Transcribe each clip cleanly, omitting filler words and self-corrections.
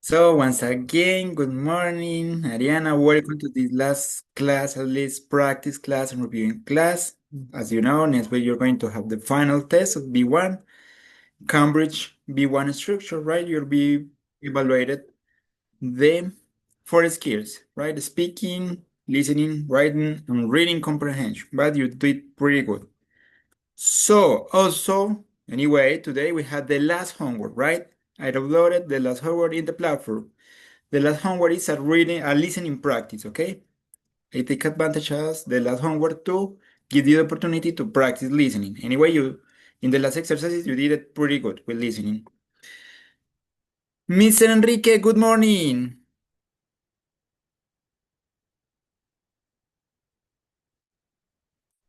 So once again, good morning, Ariana. Welcome to this last class, at least practice class and reviewing class. As you know, next week you're going to have the final test of B1, Cambridge B1 structure, right? You'll be evaluated the four skills, right? Speaking, listening, writing, and reading comprehension. But you did pretty good. So also, anyway, today we had the last homework, right? I uploaded the last homework in the platform. The last homework is a listening practice, okay? I take advantage of the last homework to give you the opportunity to practice listening. Anyway, in the last exercises, you did it pretty good with listening. Mr. Enrique, good morning.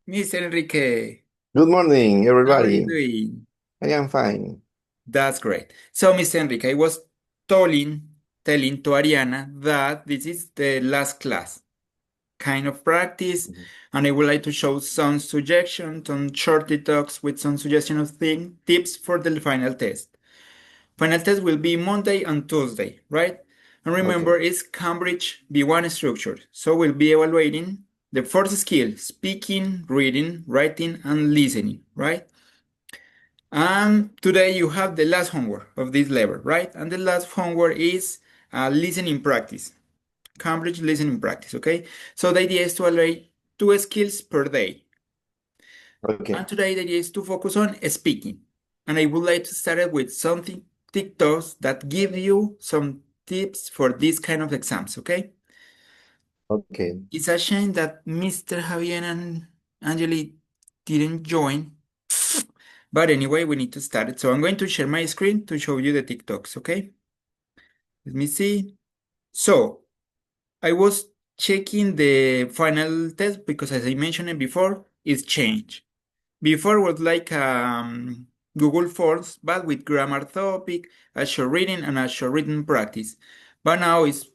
Mr. Enrique, Good morning, how are you everybody. doing? I am fine. That's great. So, Mr. Enrique, I was telling to Ariana that this is the last class. Kind of practice, Mhm. and I would like to show some suggestions, some short talks with some suggestion of tips for the final test. Final test will be Monday and Tuesday, right? And remember, Okay, it's Cambridge B1 structure, so we'll be evaluating the first skill: speaking, reading, writing, and listening, right? And today you have the last homework of this level, right? And the last homework is listening practice. Cambridge listening practice, okay? So the idea is to evaluate two skills per day. And okay, today the idea is to focus on speaking. And I would like to start with something TikToks that give you some tips for this kind of exams, okay? okay, It's a shame that Mr. Javier and Angeli didn't join. But anyway, we need to start it. So I'm going to share my screen to show you the TikToks, okay? Let me see. So I was checking the final test because, as I mentioned it before, it's changed. Before was like Google Forms, but with grammar topic, a short reading, and a short reading practice. But now it's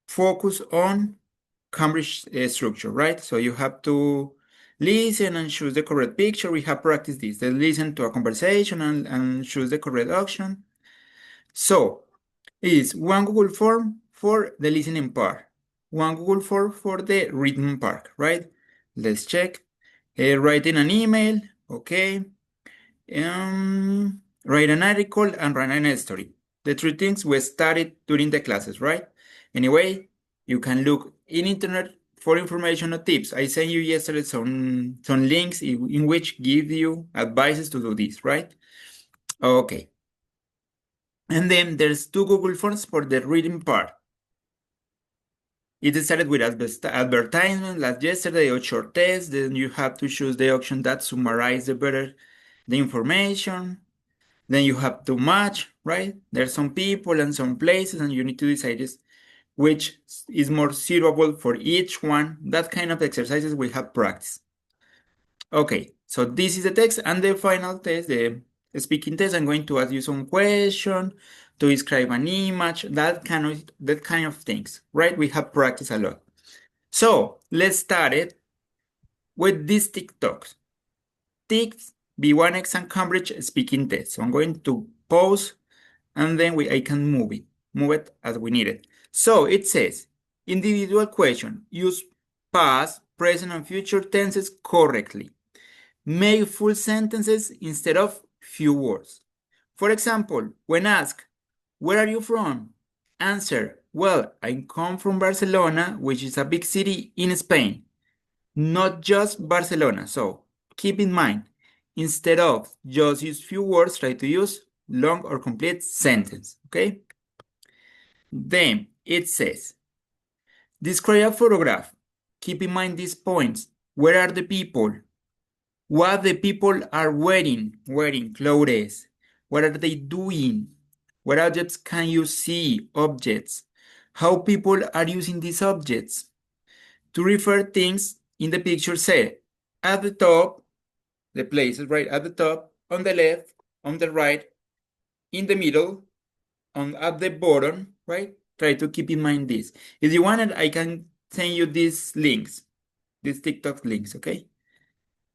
focused on Cambridge structure, right? So you have to listen and choose the correct picture. We have practiced this. Then listen to a conversation and choose the correct option. So it's one Google form for the listening part, one Google form for the reading part, right? Let's check. Writing an email, okay. Write an article and write an story. The three things we studied during the classes, right? Anyway, you can look in internet for information or tips. I sent you yesterday some links in which give you advices to do this, right? Okay. And then there's two Google Forms for the reading part. It started with advertisement last yesterday or short test. Then you have to choose the option that summarizes the information. Then you have to match, right? There's some people and some places, and you need to decide which is more suitable for each one. That kind of exercises we have practice. Okay, so this is the text and the final test, the speaking test. I'm going to ask you some question to describe an image, that kind of things, right? We have practiced a lot. So let's start it with these TikToks. Tics B1 exam Cambridge speaking test. So I'm going to pause and then I can move it as we need it. So it says, individual question, use past, present, and future tenses correctly. Make full sentences instead of few words. For example, when asked, where are you from? Answer, well, I come from Barcelona, which is a big city in Spain, not just Barcelona. So keep in mind, instead of just use few words, try to use long or complete sentence. Okay? Then it says, describe a photograph. Keep in mind these points. Where are the people? What the people are wearing clothes. What are they doing? What objects can you see? Objects. How people are using these objects. To refer things in the picture, say at the top, the places right at the top, on the left, on the right, in the middle, on at the bottom, right? Try to keep in mind this. If you want it, I can send you these links, these TikTok links, okay?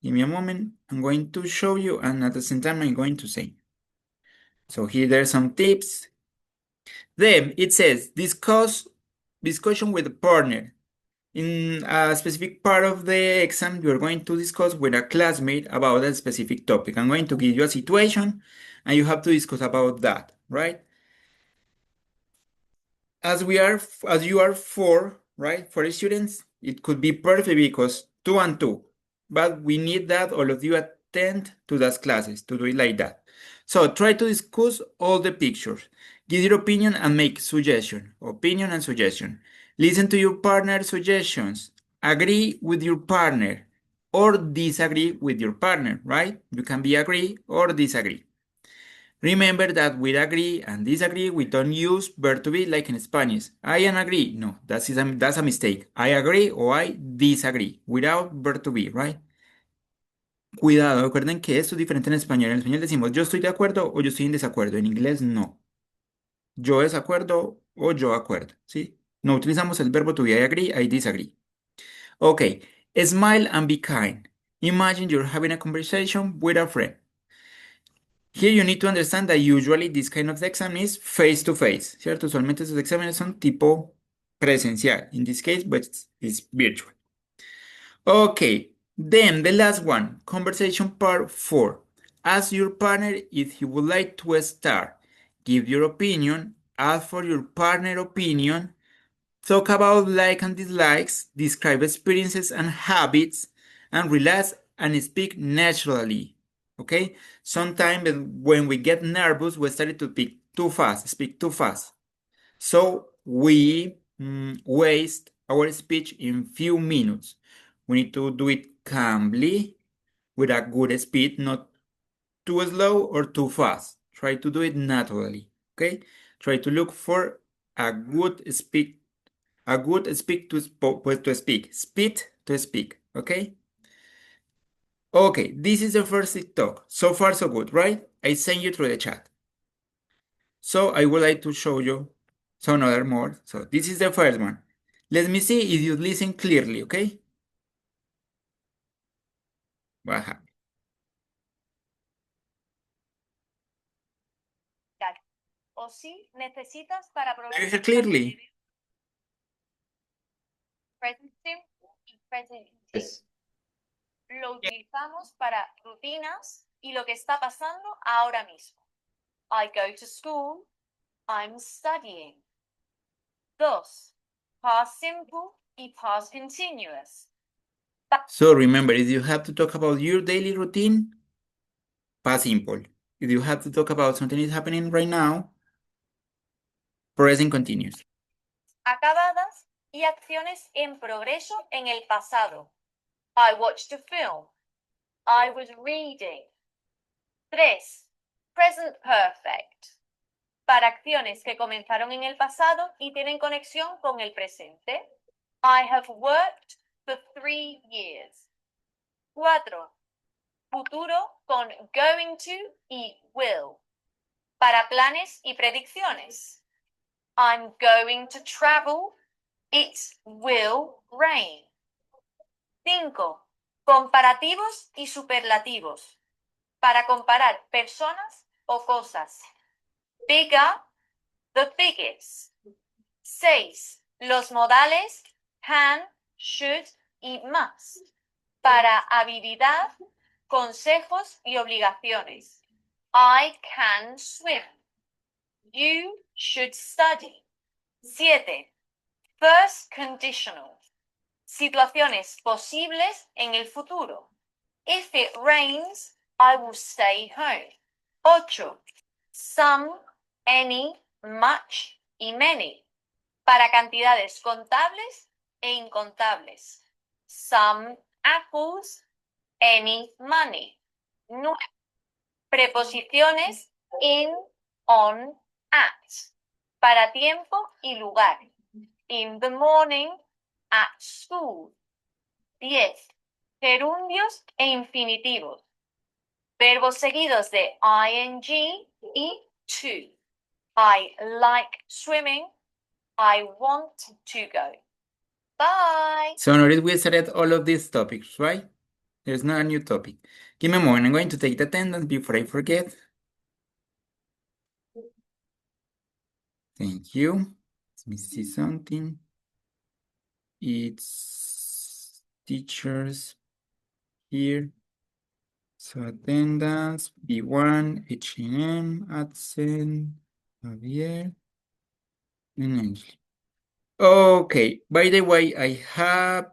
Give me a moment. I'm going to show you, and at the same time, I'm going to say. So here there's some tips. Then it says discussion with a partner. In a specific part of the exam, you're going to discuss with a classmate about a specific topic. I'm going to give you a situation and you have to discuss about that, right? As you are four, right? Four students, it could be perfect because two and two. But we need that all of you attend to those classes to do it like that. So try to discuss all the pictures. Give your opinion and make suggestion. Opinion and suggestion. Listen to your partner's suggestions. Agree with your partner or disagree with your partner, right? You can be agree or disagree. Remember that with agree and disagree, we don't use verb to be like in Spanish. I am agree. No, that's a mistake. I agree or I disagree without verb to be, right? Cuidado, recuerden que esto es diferente en español. En español decimos yo estoy de acuerdo o yo estoy en desacuerdo. En inglés no. Yo desacuerdo o yo acuerdo, ¿sí? No utilizamos el verbo to be I agree, I disagree. Okay, smile and be kind. Imagine you're having a conversation with a friend. Here you need to understand that usually this kind of exam is face to face, ¿cierto? Usualmente estos exámenes son tipo presencial. In this case, but it's virtual. Okay, then the last one, conversation part 4. Ask your partner if he would like to start. Give your opinion, ask for your partner opinion, talk about likes and dislikes, describe experiences and habits, and relax and speak naturally. Okay? Sometimes when we get nervous, we start to speak too fast. So we waste our speech in few minutes. We need to do it calmly with a good speed, not too slow or too fast. Try to do it naturally. Okay? Try to look for a good speak to speak. Speed to speak. Okay? Okay, this is the first TikTok. So far, so good, right? I sent you through the chat. So I would like to show you some other more. So this is the first one. Let me see if you listen clearly, okay? What happened? O si necesitas para probar. Do you hear clearly? Present simple y present continuous. Yes. Lo utilizamos para rutinas y lo que está pasando ahora mismo. I go to school. I'm studying. 2. Past simple y past continuous. So remember, if you have to talk about your daily routine, past simple. If you have to talk about something is happening right now, present continuous. Acabadas y acciones en progreso en el pasado. I watched a film. I was reading. 3. Present perfect. Para acciones que comenzaron en el pasado y tienen conexión con el presente. I have worked for 3 years. 4. Futuro con going to y will. Para planes y predicciones. I'm going to travel. It will rain. 5. Comparativos y superlativos. Para comparar personas o cosas. Bigger, the biggest. 6. Los modales can, should y must. Para habilidad, consejos y obligaciones. I can swim. You should study. 7. First conditional. Situaciones posibles en el futuro. If it rains, I will stay home. 8. Some, any, much y many. Para cantidades contables e incontables. Some apples, any money. 9. Preposiciones in, on, at. Para tiempo y lugar. In the morning, at school. 10. Gerundios e infinitivos. Verbos seguidos de ing y to. I like swimming. I want to go. Bye. So notice we started all of these topics, right? There's not a new topic. Give me a moment. I'm going to take the attendance before I forget. Thank you. Let me see something. It's teachers here. So attendance, B1, H&M, absent, Javier, and Angie. Okay, by the way, I have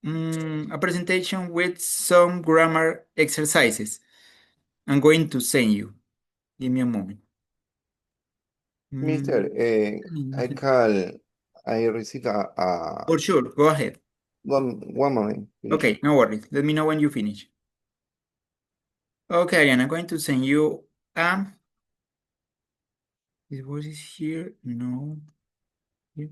a presentation with some grammar exercises. I'm going to send you. Give me a moment. Mister, I received For sure, go ahead. one moment, please. Okay, no worries. Let me know when you finish. Okay, and I'm going to send you this was is here. No. Here.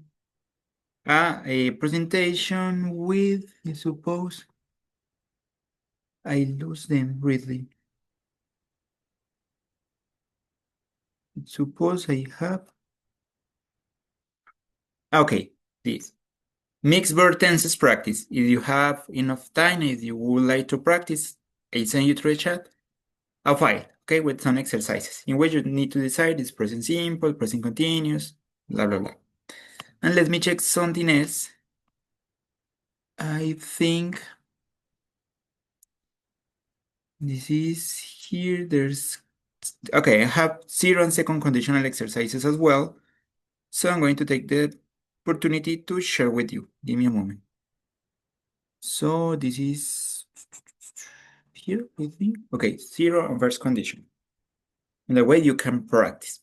A presentation with, I suppose. I lose them really. Suppose I have. Okay, this. Mixed verb tenses practice. If you have enough time, if you would like to practice, I send you through the chat a file, okay, with some exercises in which you need to decide is present simple, present continuous, blah, blah, blah. And let me check something else. I think this is here. There's, okay, I have 0 and second conditional exercises as well. So I'm going to take the opportunity to share with you. Give me a moment. So this is here, I think. Okay, 0 and first condition. In the way you can practice.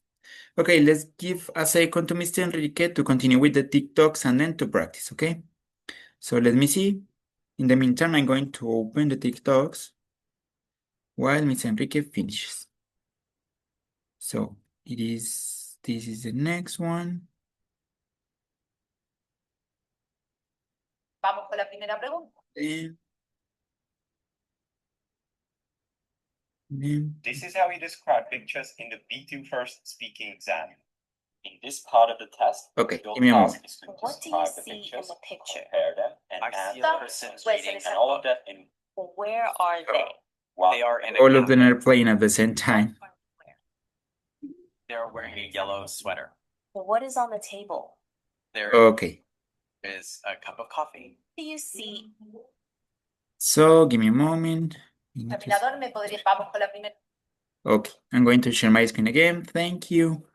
Okay, let's give a second to Mr. Enrique to continue with the TikToks and then to practice, okay? So let me see. In the meantime, I'm going to open the TikToks while Mr. Enrique finishes. So this is the next one. Vamos con la primera pregunta. This is how we describe pictures in the B2 first speaking exam. In this part of the test, Okay, your give me a task moment. is to What do you describe the see in pictures, the picture? compare them, and I add see the a person person reading and all of that in Where are they? one. They are in a All of them cafe. are playing at the same time. They're wearing a yellow sweater. What is on the table? There Okay, is a cup of coffee. Do you see? so give me a moment. Examinador, ¿me podría? Vamos con la primera. Okay, I'm going to share my screen again. Thank you.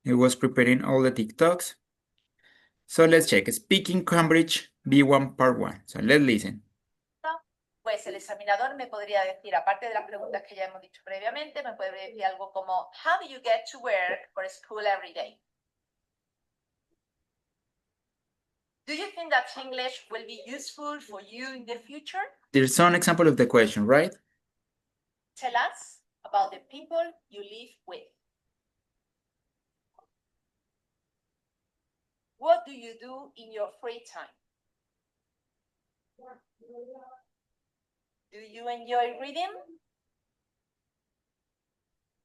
I was preparing all the TikToks. So let's check. Speaking Cambridge B1 Part 1. So let's listen. Pues el examinador me podría decir, aparte de las preguntas que ya hemos dicho previamente, me podría decir algo como, how do you get to work or school every day? Do you think that English will be useful for you in the future? There's some example of the question, right? Tell us about the people you live with. What do you do in your free time? Do you enjoy reading?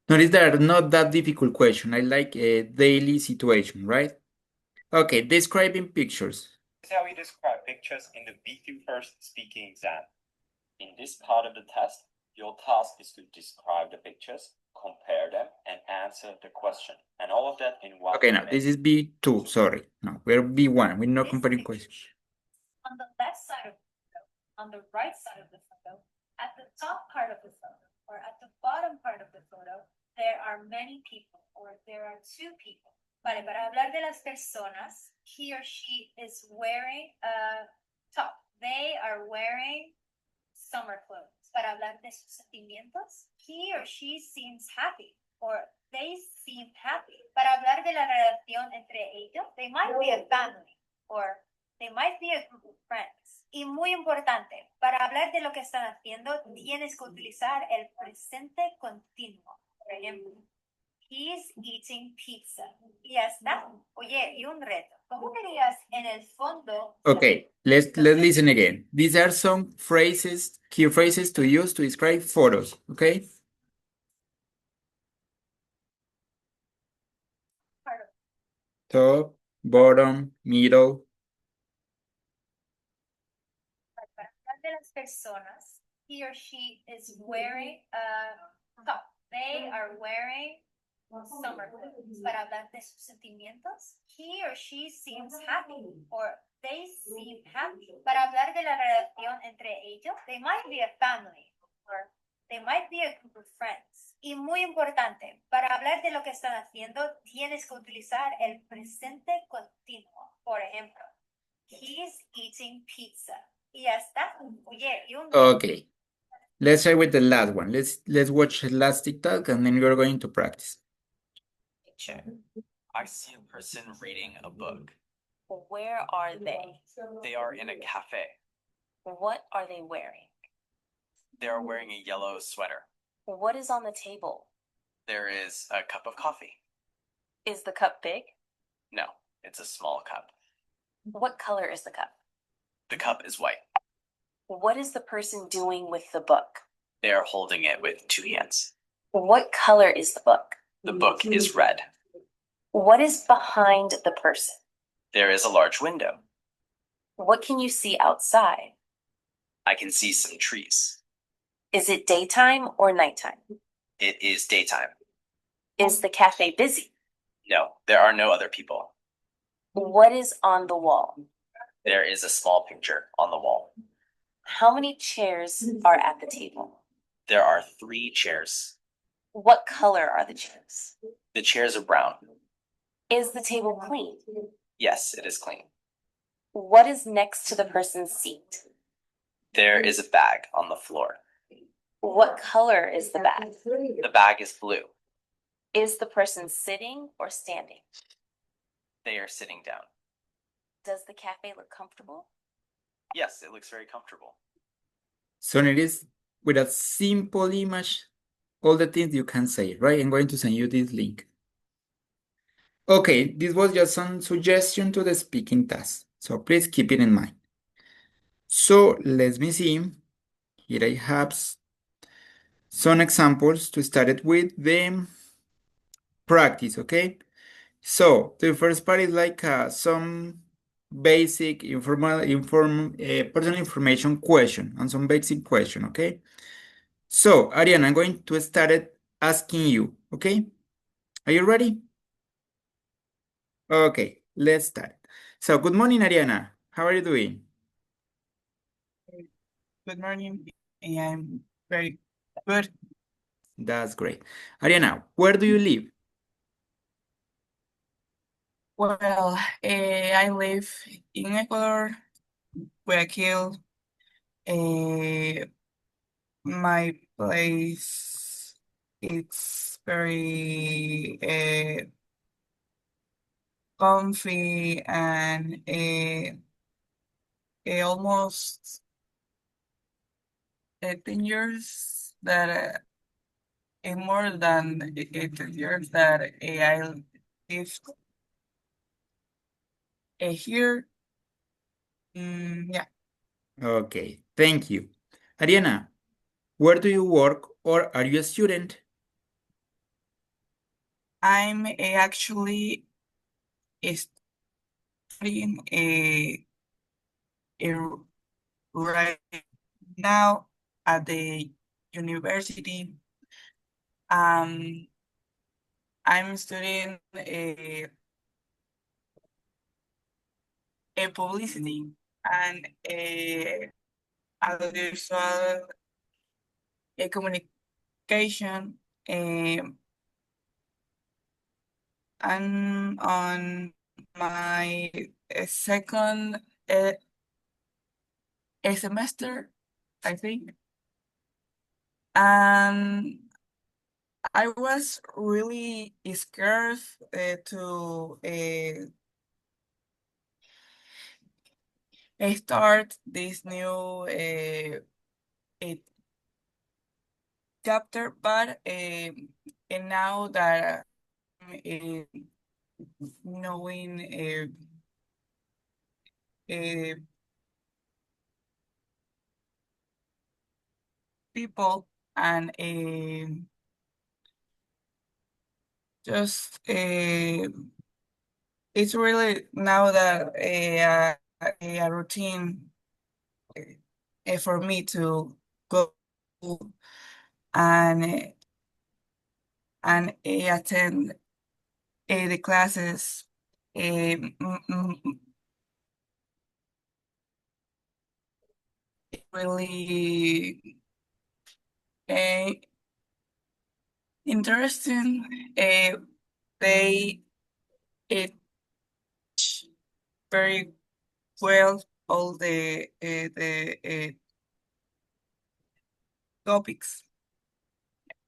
Notice that are not that difficult question. I like a daily situation, right? Okay, describing pictures. This is how we describe pictures in the B2 first speaking exam. In this part of the test, your task is to describe the pictures, compare them, and answer the question. And all of that in one Okay, now minute. this is B2, sorry. No, we're B1. We're not This comparing picture. questions. On the left side of the photo, on the right side of the photo, at the top part of the photo, or at the bottom part of the photo, there are many people, or there are two people. Vale, para hablar de las personas, he or she is wearing a top. They are wearing summer clothes. Para hablar de sus sentimientos, he or she seems happy, or they seem happy. Para hablar de la relación entre ellos, they might be a family, or they might be a group of friends. Y muy importante, para hablar de lo que están haciendo, tienes que utilizar el presente continuo. Por ejemplo, he's eating pizza. Y ya está. Oye, y un reto. ¿Cómo querías en el fondo? Okay, let's listen again. These are some phrases, key phrases to use to describe photos, okay? Top, bottom, middle. Para hablar de las personas, he or she is wearing a top. They are wearing summer feelings, para hablar de sus sentimientos. He or she seems happy or they seem happy. Para hablar de la relación entre ellos, they might be a family or they might be a group of friends. Y muy importante, para hablar de lo que están haciendo, tienes que utilizar el presente continuo. Por ejemplo, he's eating pizza. Y ya está. Oye, y un Okay. Let's try with the last one. Let's watch the last TikTok and then we're going to practice. Picture. I see a person reading a book. Where are they? They are in a cafe. What are they wearing? They are wearing a yellow sweater. What is on the table? There is a cup of coffee. Is the cup big? No, it's a small cup. What color is the cup? The cup is white. What is the person doing with the book? They are holding it with two hands. What color is the book? The book is red. What is behind the person? There is a large window. What can you see outside? I can see some trees. Is it daytime or nighttime? It is daytime. Is the cafe busy? No, there are no other people. What is on the wall? There is a small picture on the wall. How many chairs are at the table? There are 3 chairs. What color are the chairs? The chairs are brown. Is the table clean? Yes, it is clean. What is next to the person's seat? There is a bag on the floor. What color is the bag? The bag is blue. Is the person sitting or standing? They are sitting down. Does the cafe look comfortable? Yes, it looks very comfortable. So it is with a simple image, all the things you can say, right? I'm going to send you this link. Okay, this was just some suggestion to the speaking task. So please keep it in mind. So let me see. Here I have some examples to start it with the practice, okay? So the first part is like some basic personal information question and some basic question, okay? So Ariana, I'm going to start it asking you, okay? Are you ready? Okay, let's start. So good morning, Ariana. How are you doing? Good morning. I'm very good. That's great. Ariana, where do you live? Well, I live in Ecuador, Guayaquil. My place it's very comfy and almost 18 years that more than 18 years that I lived here. Yeah, Okay, thank you. Ariana, where do you work or are you a student? I'm actually studying right now at the university. I'm studying a publicity and a audiovisual a communication. I'm on my second semester, I think. And I was really scared to start this new chapter, but and now that I'm knowing people and just it's really now that a routine for me to go and and attend the classes really uh, interesting. They teach very well all the topics.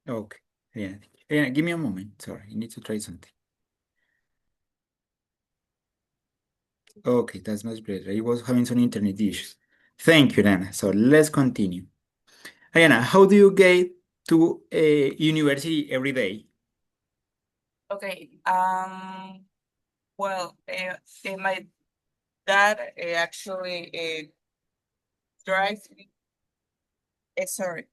Okay. Yeah. Yeah, give me a moment. Sorry, I need to try something. Okay, that's much better. I was having some internet issues. Thank you, Dana. So let's continue. Ariana, how do you get to a university every day? Okay. Well, my dad actually drives me. Sorry,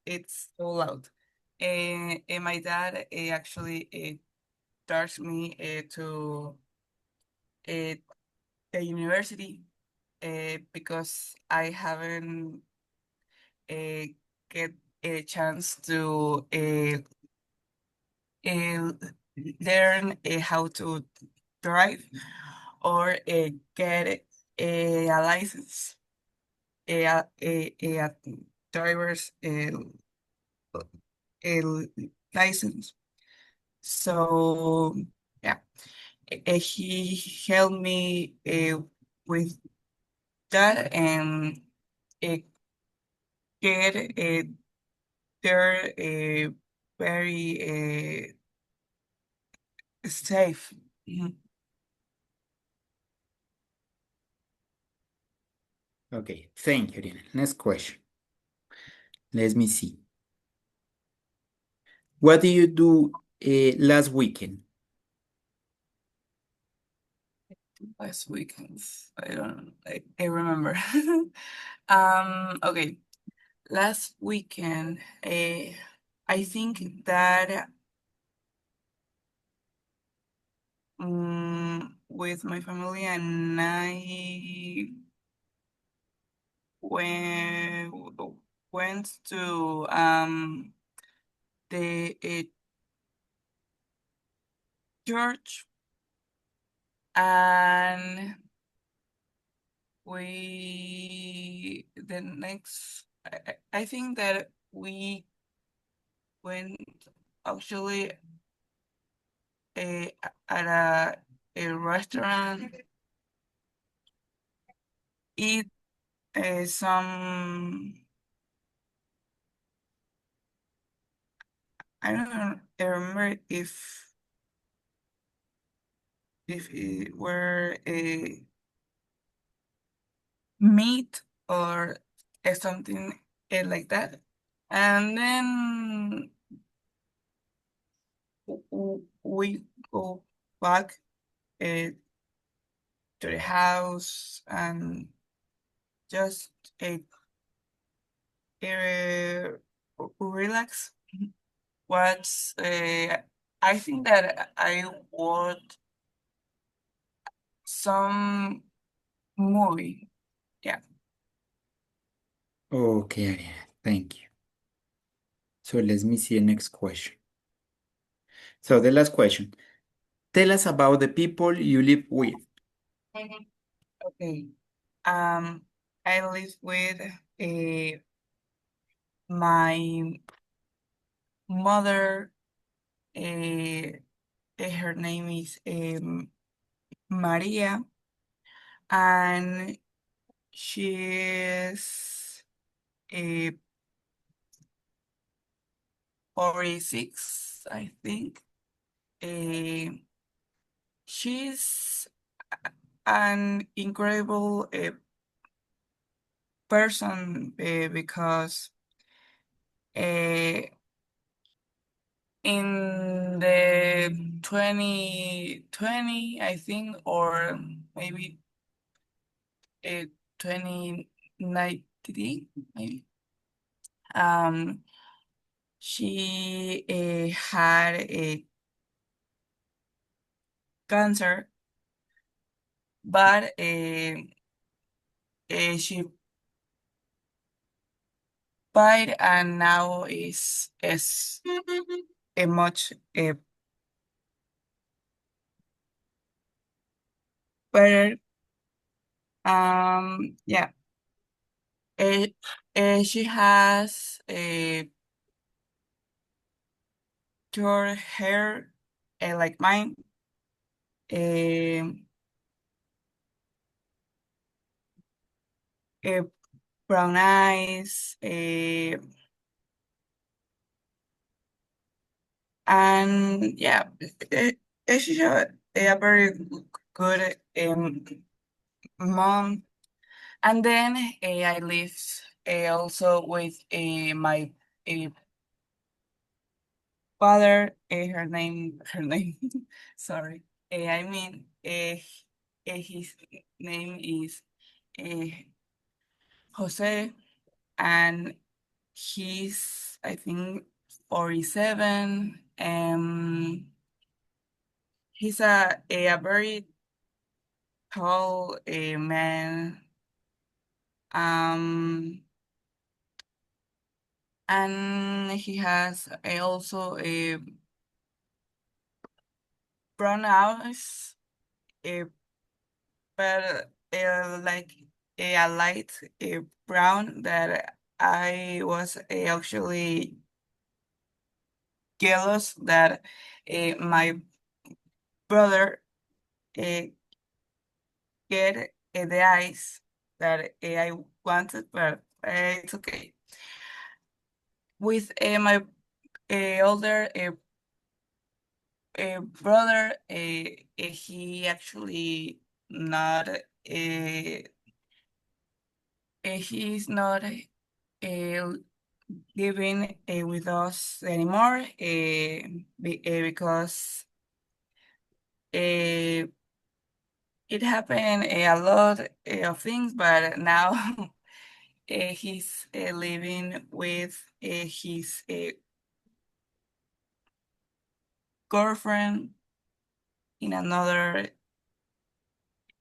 it's so loud. My dad actually drives me to uh, the university because I haven't uh, get a chance to uh, learn how to drive or get a license, a driver's a license. So yeah, he helped me with that and uh, get there very safe. Mhm. Okay, thank you, Ariana. Next question. Let me see. What did you do last weekend? Last weekend, I remember. Okay, last weekend, I think that with my family and I went went to the church and we the next I think that we went actually at a restaurant eat some I don't know, I remember if it were a meat or something like that. And then we go back to the house and just uh, relax. What's I think that I watched some movie. Yeah. Okay, Ariana, thank you. So let me see the next question. So the last question. Tell us about the people you live with. Okay. I live with my mother. Her name is Maria, and she is 46, I think. She's an incredible person because uh, in the 2020, I think, or maybe 2019, maybe, um, she had a cancer, but she bite, and now is a much better. Yeah. She has a short hair, like mine. Um, brown eyes, and yeah, she's a very good mom. And then I lived also with my uh, father. Her name, sorry. I mean, his name is Jose, and he's, I think, 47. He's a very tall man. And he has also a brown eyes, uh, but like a light brown that I was actually jealous that my brother uh, get the eyes that I wanted, but it's okay. With my older brother, he actually not he's not living with us anymore, because it happened a lot of things, but now he's living with his girlfriend in another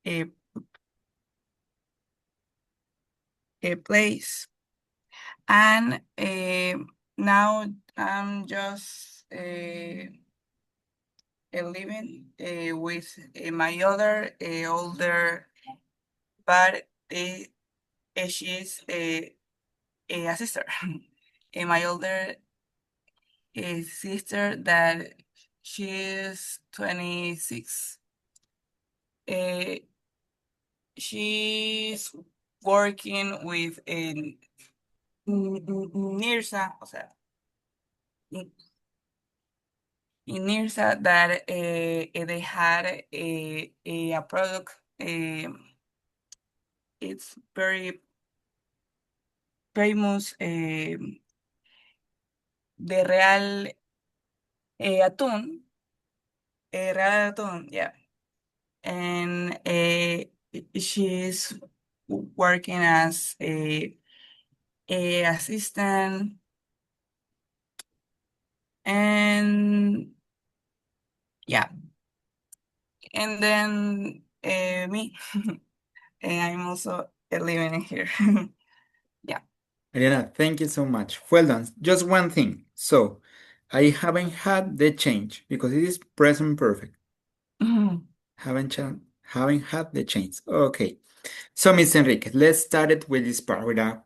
uh, place. And now I'm just living with my other older, but she's a sister. My older sister that she's 26. Uh, she's working with NIRSA, o sea, in NIRSA, that they had a product. It's very famous, de Real Atún, Real Atún, yeah. And she's working as a assistant, and yeah, and then me, and I'm also living in here. Yeah. Ariana, thank you so much. Well done. Just one thing. So, I haven't had the change because it is present perfect. Haven't had the change. Okay. So, Miss Enrique, let's start it with this part with a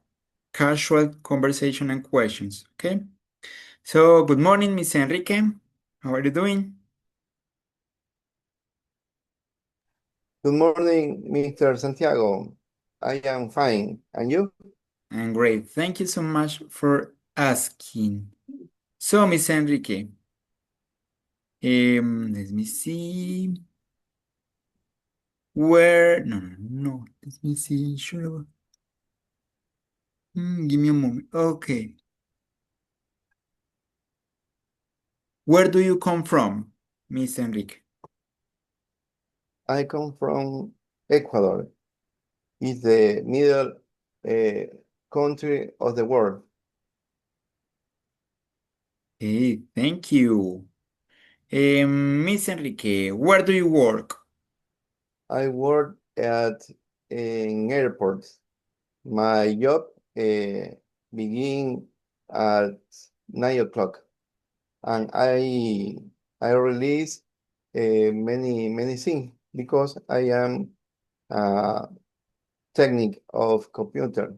casual conversation and questions. Okay. So, good morning, Miss Enrique. How are you doing? Good morning, Mr. Santiago. I am fine. And you? I'm great. Thank you so much for asking. So, Miss Enrique, let me see. No. Let me see. Sure. Give me a moment. Okay. Where do you come from, Miss Enrique? I come from Ecuador. It's the middle country of the world. Hey, thank you. Miss Enrique, where do you work? I work at in airports. My job begin at 9 o'clock, and I release many things because I am technique of computer.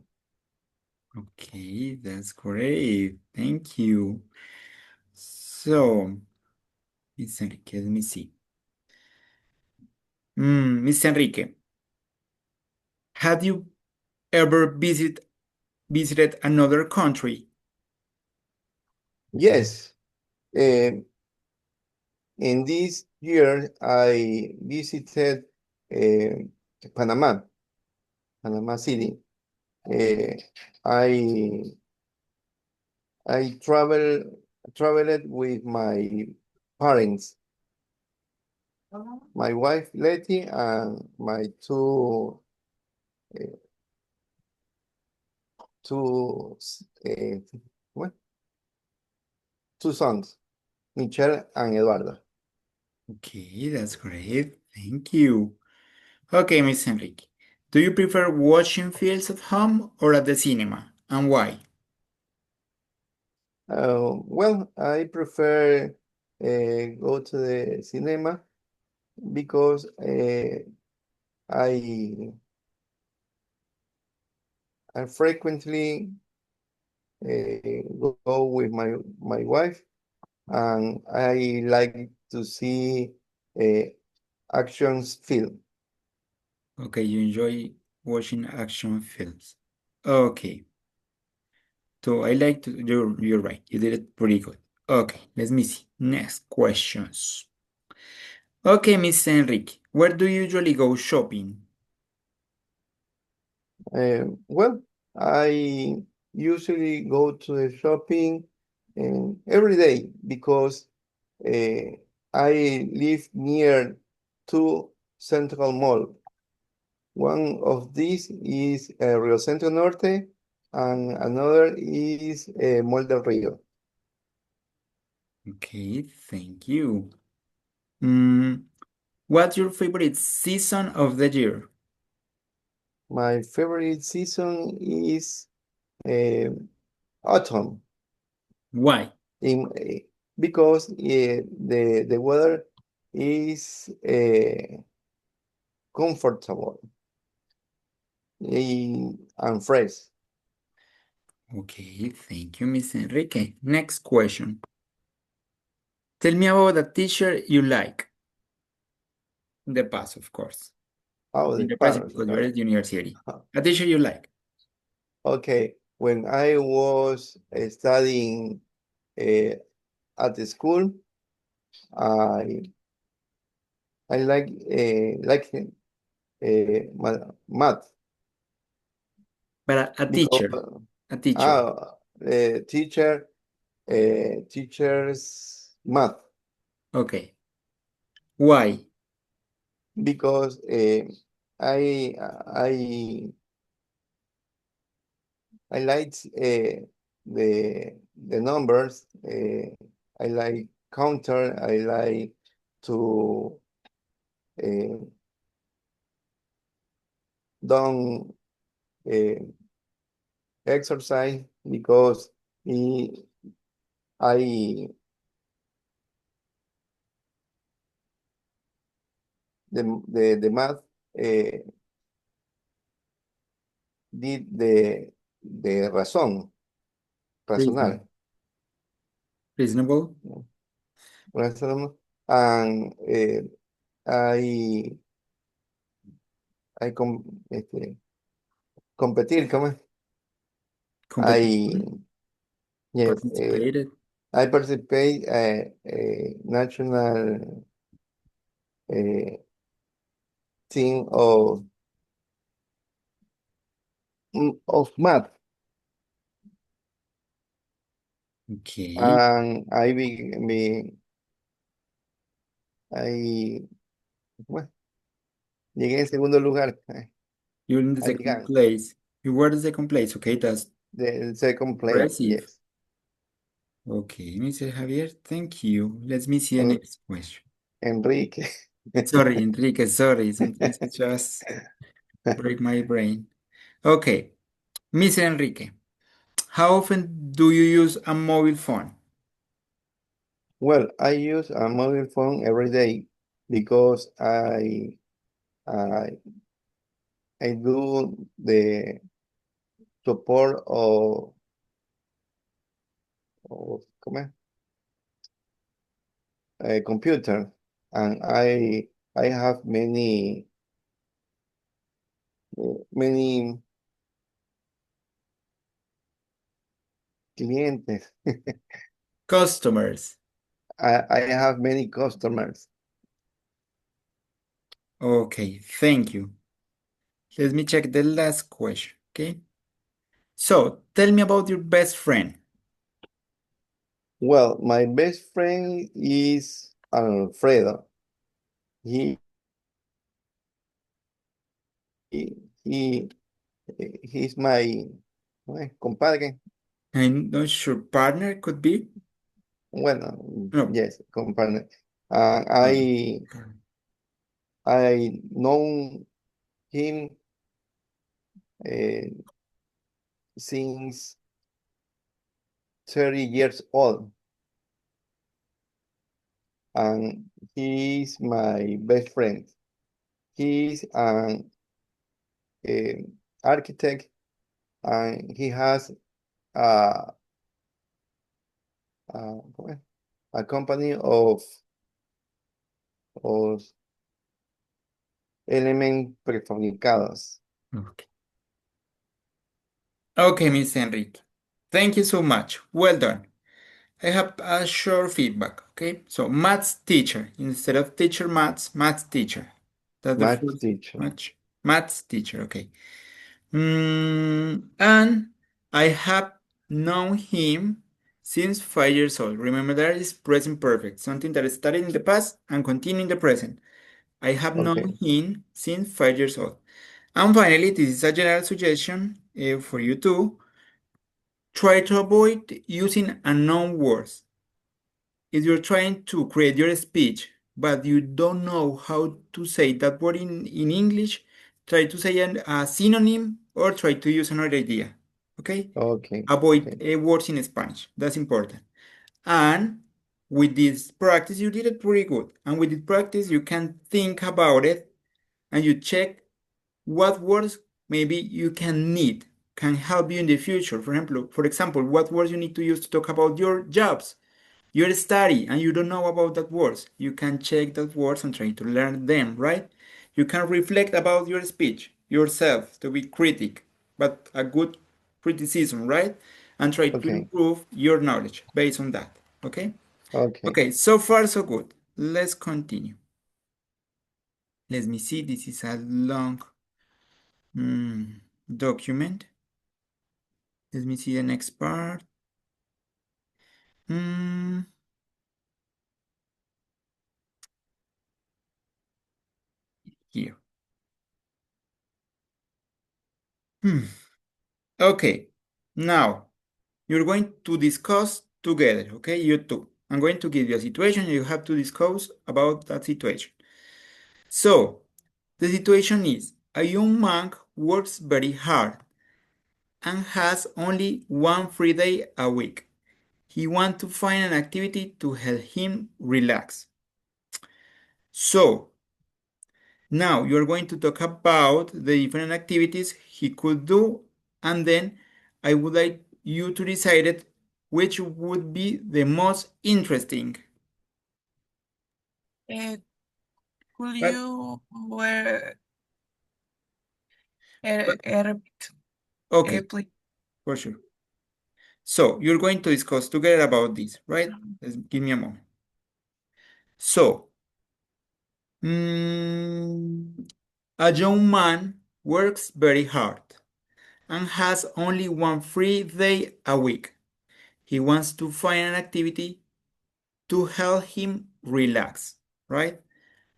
Okay, that's great. Thank you. So, Miss Enrique, let me see. Miss Enrique, have you ever visited another country? Yes, in this year I visited Panama City. I traveled with my parents, my wife Letty, and my two what? Two sons, Michelle and Eduardo. Okay, that's great. Thank you. Okay, Miss Enrique, do you prefer watching films at home or at the cinema, and why? Well, I prefer go to the cinema because I frequently go with my wife, and I like to see action film. Okay, you enjoy watching action films. Okay, so I like to, you're right, you did it pretty good. Okay, let me see. Next questions. Okay, Miss Enrique, where do you usually go shopping? Well, I usually go to the shopping every day because I live near two central mall. One of these is Rio Centro Norte, and another is Mall del Rio. Okay, thank you. Mm, what's your favorite season of the year? My favorite season is autumn, Why? because the weather is comfortable and fresh. Okay, thank you, Miss Enrique. Next question. Tell me about a teacher you like. In the past, of course. Oh, In the the present, parents. because you're at university. A teacher you like. Okay, when I was studying at the school, I like math But a because teacher. A teacher. teacher teachers math Okay. Why? because I I I like the numbers. I like counter. I like to uh, done exercise because I the math did the Reason. razonar, Reasonable. and I I competir, ¿cómo es? I Competition. yes, Participated. I participate national team of math, Okay. and I bueno, llegué en segundo lugar. You're in the I second began place. You were the second place. Okay, that's the second place. impressive. Yes, Okay, Mr. Javier, thank you. Let me see the En- next question. Enrique. Sorry, Enrique, sorry. Sometimes it just break my brain. Okay, Mr. Enrique, How often do you use a mobile phone? Well, I use a mobile phone every day because I do the support of ¿cómo es? Computer, and I have many clientes. Customers. I have many customers. Okay, thank you. Let me check the last question, okay? So, tell me about your best friend. Well, my best friend is Alfredo. He he he he's my compadre. I'm not sure. Partner could be? Well, No. yes, compadre. partner. I know him uh, since 30 years old, and he's my best friend. He's an architect, and he has a, ¿cómo es? A company of elementos prefabricados. Okay. Okay, Miss Enrique. Thank you so much. Well done. I have a short feedback, okay? So, maths teacher, instead of teacher maths teacher. That's the Math first teacher. maths teacher, okay. And I have known him since 5 years old. Remember that is present perfect, something that started in the past and continue in the present. I have known Okay, him since 5 years old. And finally, this is a general suggestion for you too. Try to avoid using unknown words. If you're trying to create your speech, but you don't know how to say that word in English, try to say a synonym or try to use another idea. Okay? okay, Avoid okay, words in Spanish. That's important. And with this practice, you did it pretty good. And with this practice, you can think about it and you check what words maybe you can need, can help you in the future. For example, what words you need to use to talk about your jobs, your study, and you don't know about that words. You can check that words and try to learn them, right? You can reflect about your speech yourself to be critic, but a good criticism, right? And try to okay, improve your knowledge based on that. Okay? okay. Okay, so far so good. Let's continue. Let me see. This is a long document. Let me see the next part. Hmm, here. Hmm. Okay. Now you're going to discuss together. Okay, you two. I'm going to give you a situation and you have to discuss about that situation. So the situation is a young man works very hard and has only one free day a week. He wants to find an activity to help him relax. So now you're going to talk about the different activities he could do, and then I would like you to decide it which would be the most interesting. Could But, you but repeat, okay, please? for sure. So you're going to discuss together about this, right? Give me a moment. So, a young man works very hard and has only one free day a week. He wants to find an activity to help him relax, right?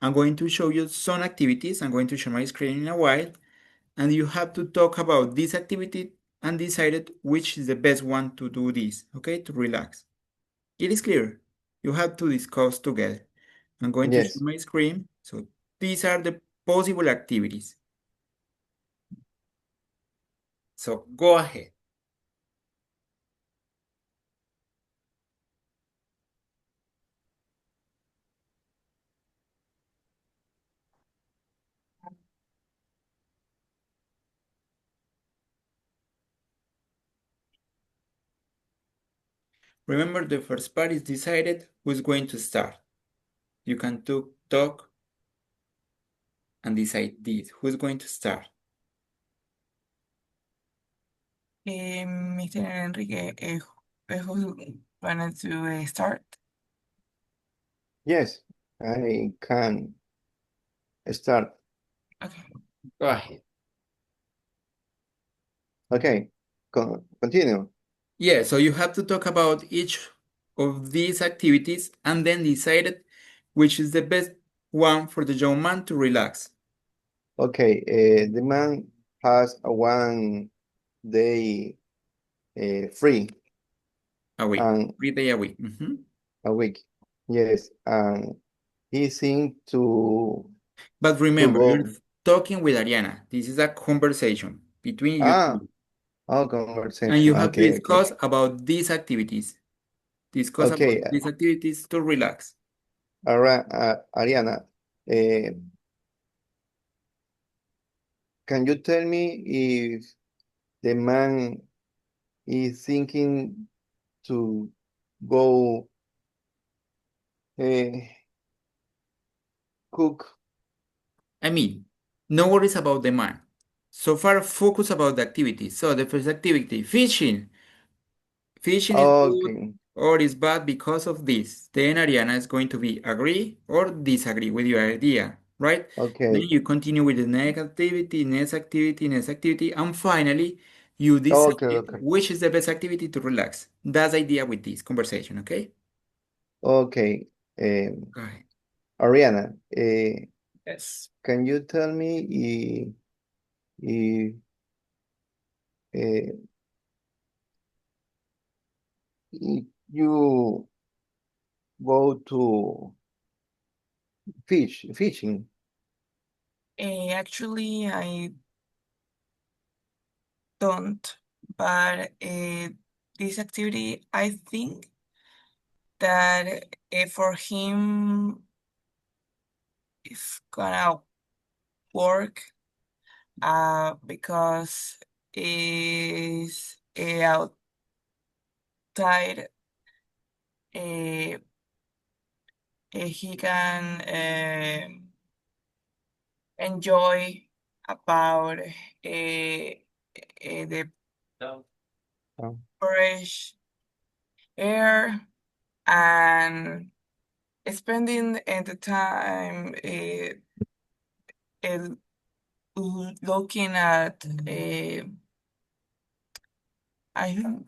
I'm going to show you some activities. I'm going to share my screen in a while, and you have to talk about this activity and decide which is the best one to do this, okay, to relax. It is clear. You have to discuss together. I'm going to share Yes, my screen. So these are the possible activities. So go ahead. Remember, the first part is decided who's going to start. You can talk and decide this. Who's going to start? Mr. Enrique, who wanted to start? Yes, I can start. Okay. Go ahead. Okay, continue. Yeah, so you have to talk about each of these activities and then decide which is the best one for the young man to relax. Okay, the man has a 1 day free A week, and 3 day a week. Mhm. a week. Yes, and he seems But to remember, you're go. talking with Ariana. This is a conversation between you Ah, two. oh, And conversation. you have to Okay, okay, discuss about these activities. Discuss about okay. these activities to relax. Ariana, uh, can you tell me if the man is thinking to go uh, cook? I mean, no worries about the man. So far, focus about the activity. So the first activity, fishing. Fishing is good Okay, or is bad because of this. Then Ariana is going to be agree or disagree with your idea, right? Then okay, you continue with the next activity, next activity, next activity, and finally you okay, decide okay, which is the best activity to relax. That's the idea with this conversation, okay? okay. Um, Go ahead. Ariana, Yes. can you tell me uh, if you go to fishing? Actually, I don't, but this activity, I think that for him it's gonna work because is outside uh, he can enjoy about the Oh, fresh air and spending the time uh, looking at I think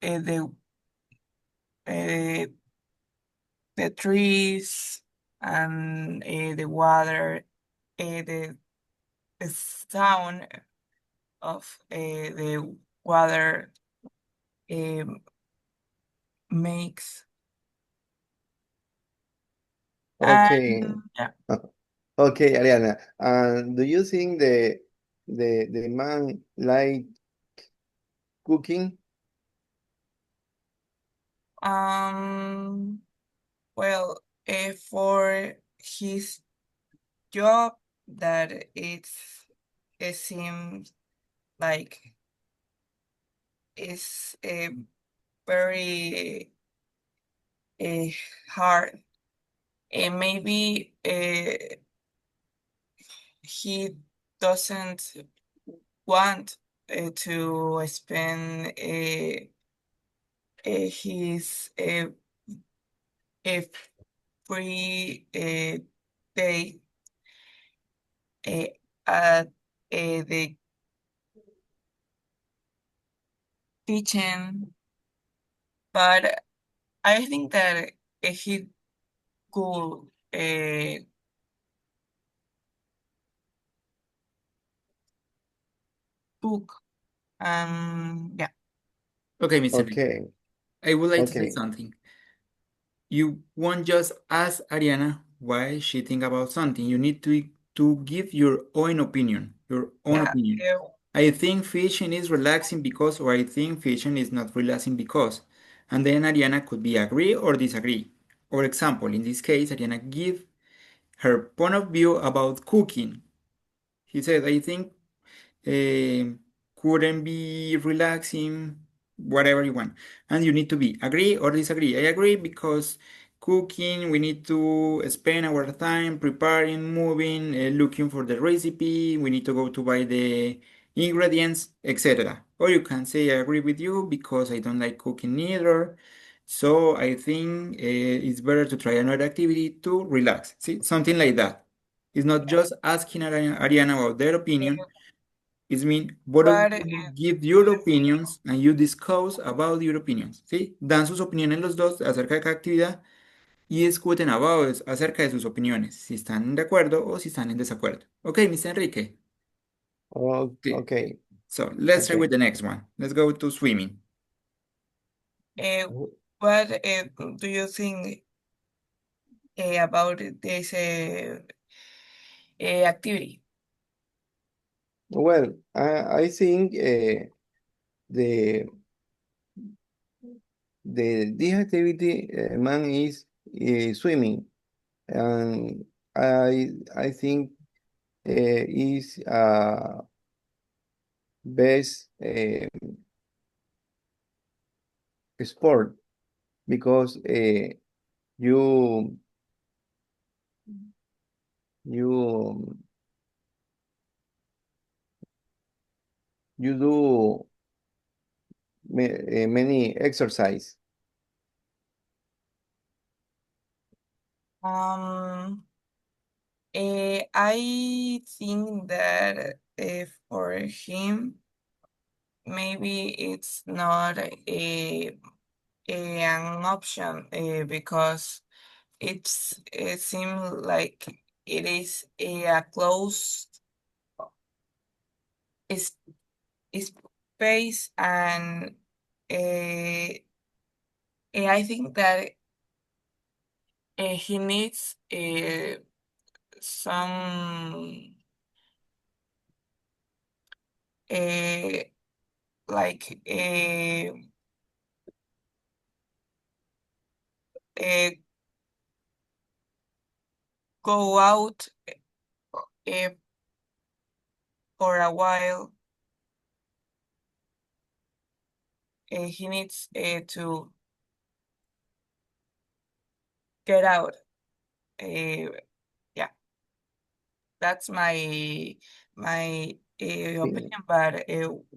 the uh, the trees and the water, the sound of the water um, makes. okay, And yeah, okay, Ariana. And do you think the man like cooking? um, well, for his job, that it seems like it's very uh, hard. And maybe he doesn't want to spend his a free day uh, at the kitchen, but I think that he could cook. Yeah. Okay, Mr. Enrique. Okay, I would like to say okay, something. You won't just ask Ariana why she think about something. You need to give your own opinion, your own Yeah. opinion. I think fishing is relaxing because, or I think fishing is not relaxing because. And then Ariana could be agree or disagree. For example, in this case, Ariana give her point of view about cooking. He said, I think couldn't be relaxing whatever you want. And you need to be agree or disagree. I agree because cooking, we need to spend our time preparing, moving, looking for the recipe. We need to go to buy the ingredients, etc. Or you can say, I agree with you because I don't like cooking neither. So I think it's better to try another activity to relax. See, something like that. It's not just asking Ariana about their opinion. It's mean both of What you give do your you think? opinions and you discuss about your opinions. ¿Sí? Dan sus opiniones los dos acerca de cada actividad y discuten acerca de sus opiniones, si están de acuerdo o si están en desacuerdo. Ok, Mr. Enrique. Sí. Okay, So let's try okay. with the next one. Let's go to swimming. Uh, what do you think about this activity? Well, I think the this activity man is swimming, and I think is best sport because you you you do many exercise. Um, I think that for him, maybe it's not an option because it seems like it is a closed is space and uh, I think that he needs some uh, like uh, go out uh, for a while. He needs to get out. Uh, yeah, that's my opinion. But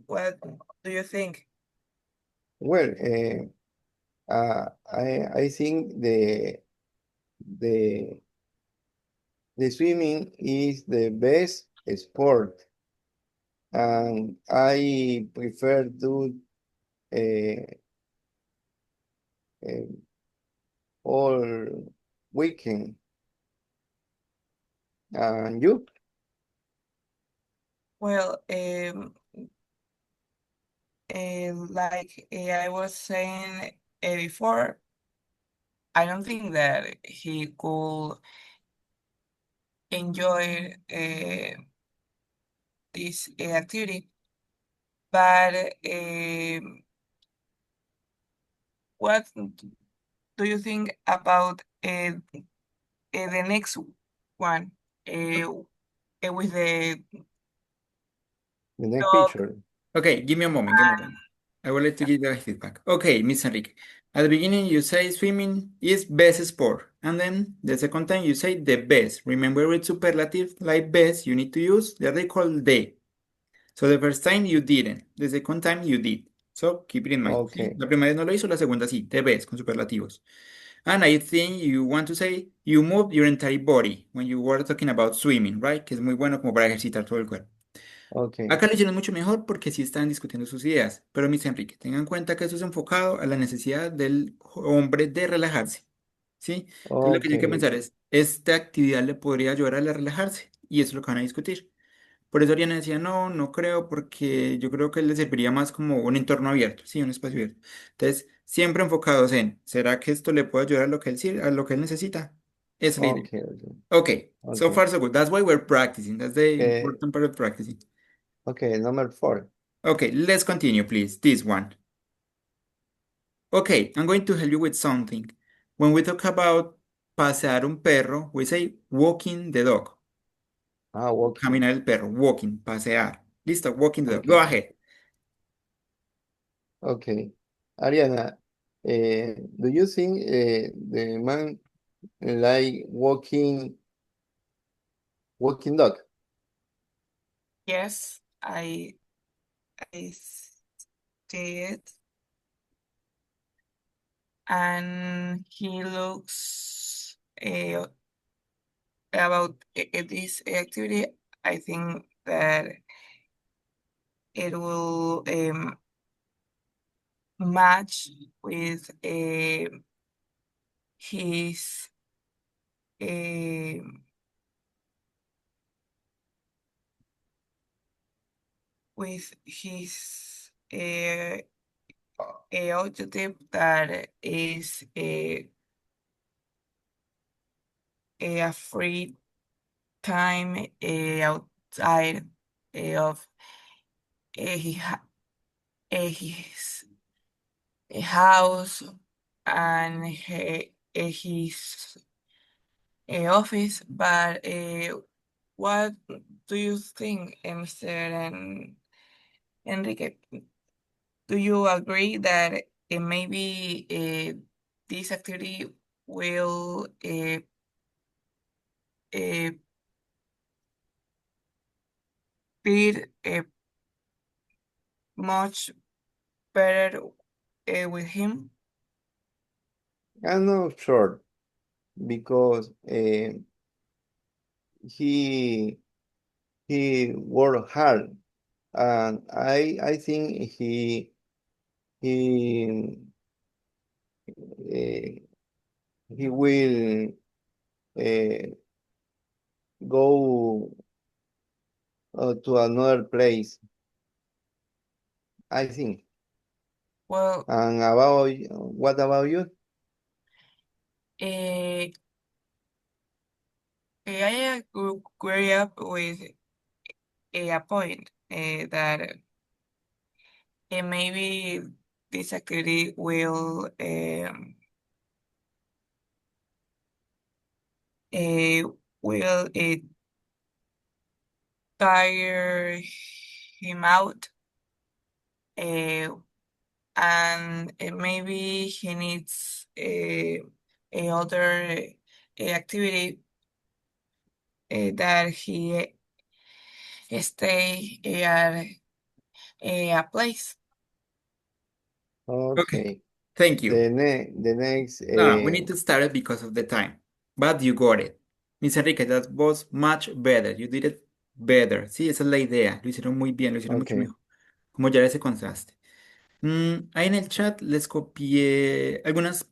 what do you think? Well, I think the the swimming is the best sport, and I prefer do uh, uh, all weekend. And you? Well, like I was saying before, I don't think that he could enjoy this activity. But what do you think about the next one with the The next dog? picture. Okay, give me a moment, give me a moment. I will let you give the feedback. Okay, Miss Enrique. At the beginning, you say swimming is best sport. And then the second time, you say the best. Remember with superlative like best, you need to use the article de. So the first time you didn't. The second time you did. So keep it in mind. ¿Sí? Okay, La primera vez no lo hizo, la segunda sí. The best, con superlativos. And I think you want to say you moved your entire body when you were talking about swimming, right? Que es muy bueno como para ejercitar todo el cuerpo. okay, Acá lo hicieron mucho mejor porque sí están discutiendo sus ideas, pero mis Enrique, tengan en cuenta que eso es enfocado a la necesidad del hombre de relajarse, ¿sí? Entonces lo que hay que okay, pensar es, ¿esta actividad le podría ayudar a él a relajarse? Y eso es lo que van a discutir. Por eso Ariana decía, no, no creo, porque yo creo que le serviría más como un entorno abierto, sí, un espacio abierto. Entonces, siempre enfocados en, ¿será que esto le puede ayudar a lo que él, a lo que él necesita? Esa es la idea. okay, okay, Okay, so okay. far so good. That's why we're practicing. That's the Uh, important part of practicing. okay, number 4. Okay, let's continue, please. This one. Okay, I'm going to help you with something. When we talk about pasear un perro, we say walking the dog. Walking. Caminar el perro, walking, pasear. Listo, walking the dog. Go Okay. ahead. Okay. Ariana, do you think the man like walking dog? Yes, I see it. And he looks about this activity. I think that it will match with his um with his objective that is a free time outside of his his house and his office. But what do you think, Mr. Enrique? Do you agree that maybe this activity will uh, fit much better with him? I'm not sure because he worked hard, and I think he uh, he will go to another place, I think. Well, And what about you? I grew up with a point that maybe this activity uh, will tire him out, uh, and maybe he needs a other activity that he stay at a place. Okay, Okay. thank you. The next No, we need to start it because of the time. But you got it. Miss Enrique, that was much better. You did it better. Sí, esa es la idea. Lo hicieron muy bien, lo hicieron mucho okay. mejor. Como ya ese contraste. Ahí en el chat les copié algunas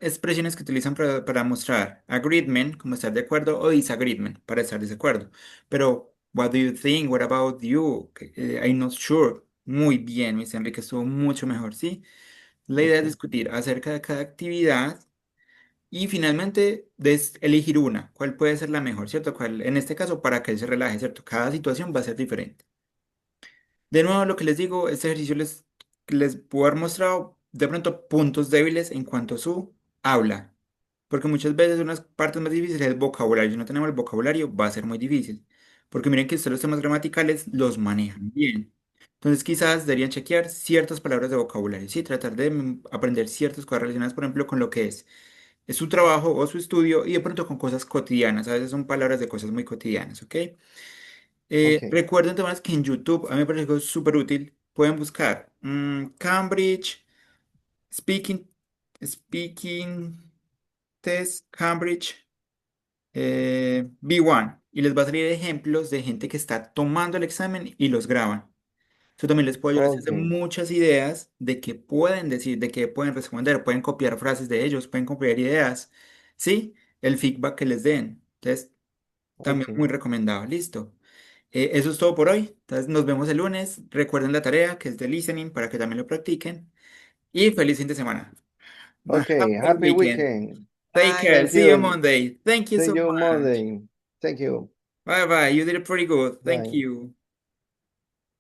expresiones que utilizan para mostrar agreement, como estar de acuerdo, o disagreement, para estar de desacuerdo. Pero, what do you think? What about you? I'm not sure. Muy bien, Miss Enrique, estuvo mucho mejor, ¿sí? La idea es Okay. discutir acerca de cada actividad y finalmente elegir una, cuál puede ser la mejor, ¿cierto? ¿Cuál, en este caso, para que él se relaje, ¿cierto? Cada situación va a ser diferente. De nuevo, lo que les digo, este ejercicio les puedo haber mostrado de pronto puntos débiles en cuanto a su habla, porque muchas veces unas partes más difíciles es el vocabulario. Si no tenemos el vocabulario, va a ser muy difícil, porque miren que ustedes los temas gramaticales los manejan bien. Entonces, quizás deberían chequear ciertas palabras de vocabulario, sí, tratar de aprender ciertas cosas relacionadas, por ejemplo, con lo que es su trabajo o su estudio y de pronto con cosas cotidianas. A veces son palabras de cosas muy cotidianas, ¿ok? Okay. Recuerden además que en YouTube, a mí me parece súper útil, pueden buscar Cambridge Speaking, Speaking Test Cambridge B1 y les va a salir ejemplos de gente que está tomando el examen y los graban. Eso también les puede ayudar a hacerse Okay. muchas ideas de qué pueden decir, de qué pueden responder, pueden copiar frases de ellos, pueden copiar ideas, ¿sí? El feedback que les den. Entonces, también Okay. muy recomendado. Listo. Eso es todo por hoy. Entonces nos vemos el lunes. Recuerden la tarea que es de listening para que también lo practiquen. Y feliz fin de semana. Have Okay. a good Happy weekend. weekend. Take Bye. care. Thank See you you. Monday. Thank you See so you much. Monday. Thank you. Bye bye. You did it pretty good. Thank Bye. you.